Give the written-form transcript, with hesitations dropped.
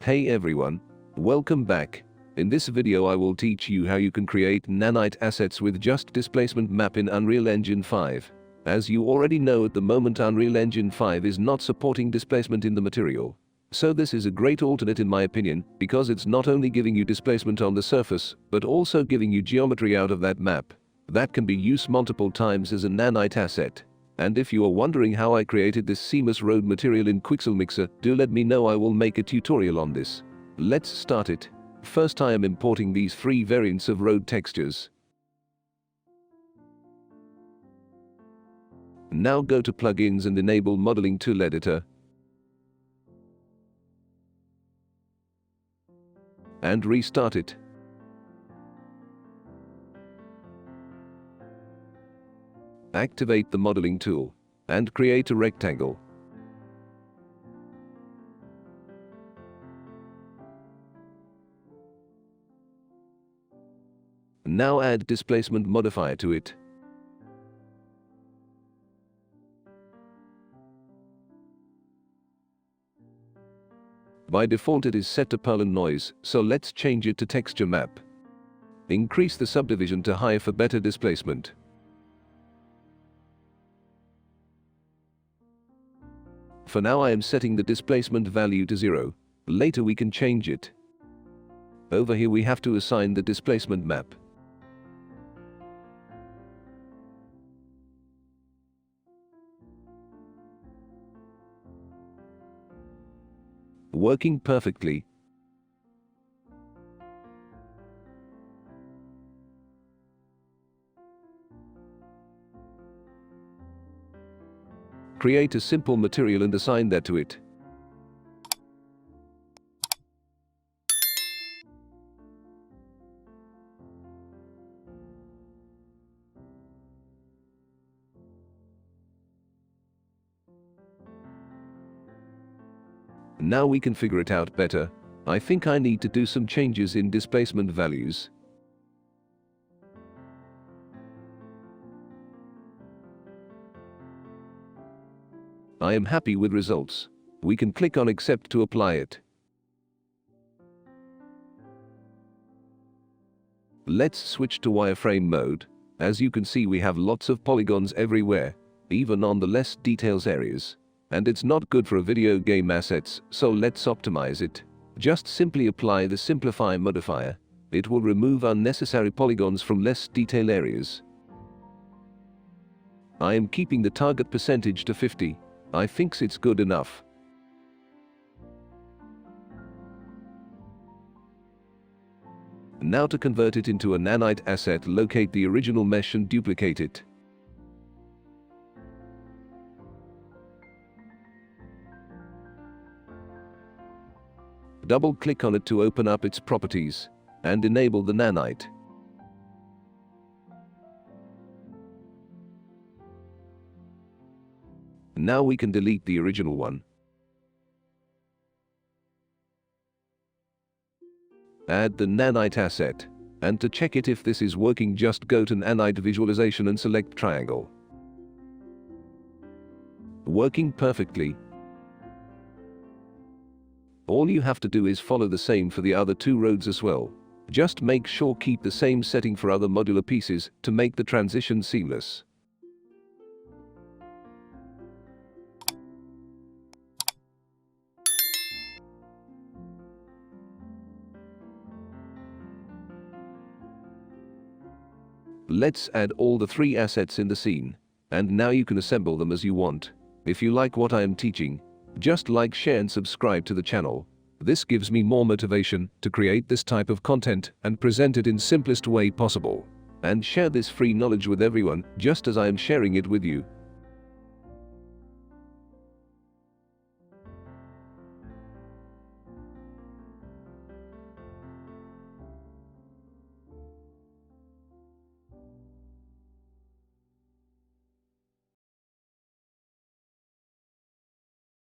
Hey everyone, welcome back. In this video I will teach you how you can create nanite assets with just displacement map in Unreal Engine 5. As you already know, at the moment Unreal Engine 5 is not supporting displacement in the material. So this is a great alternate in my opinion, because it's not only giving you displacement on the surface, but also giving you geometry out of that map. That can be used multiple times as a nanite asset. And if you are wondering how I created this seamless road material in Quixel Mixer, do let me know, I will make a tutorial on this. Let's start it. First I am importing these free variants of road textures. Now go to plugins and enable modeling tool editor. And restart it. Activate the modeling tool and create a rectangle. Now add displacement modifier to it. By default it is set to Perlin noise, so let's change it to texture map. Increase the subdivision to high for better displacement. For now I am setting the displacement value to 0. Later we can change it. Over here we have to assign the displacement map. Working perfectly. Create a simple material and assign that to it. Now we can figure it out better. I think I need to do some changes in displacement values. I am happy with results. We can click on accept to apply it. Let's switch to wireframe mode. As you can see, we have lots of polygons everywhere, even on the less details areas. And it's not good for a video game assets, so let's optimize it. Just simply apply the simplify modifier. It will remove unnecessary polygons from less detail areas. I am keeping the target percentage to 50. I think it's good enough. Now to convert it into a nanite asset, locate the original mesh and duplicate it. Double-click on it to open up its properties and enable the nanite. Now we can delete the original one. Add the nanite asset, and to check it if this is working, just go to nanite visualization and select triangle. Working perfectly. All you have to do is follow the same for the other two roads as well. Just make sure keep the same setting for other modular pieces to make the transition seamless. Let's add all the three assets in the scene, and now you can assemble them as you want. If you like what I am teaching, just like, share and subscribe to the channel. This gives me more motivation to create this type of content and present it in simplest way possible. And share this free knowledge with everyone, just as I am sharing it with you.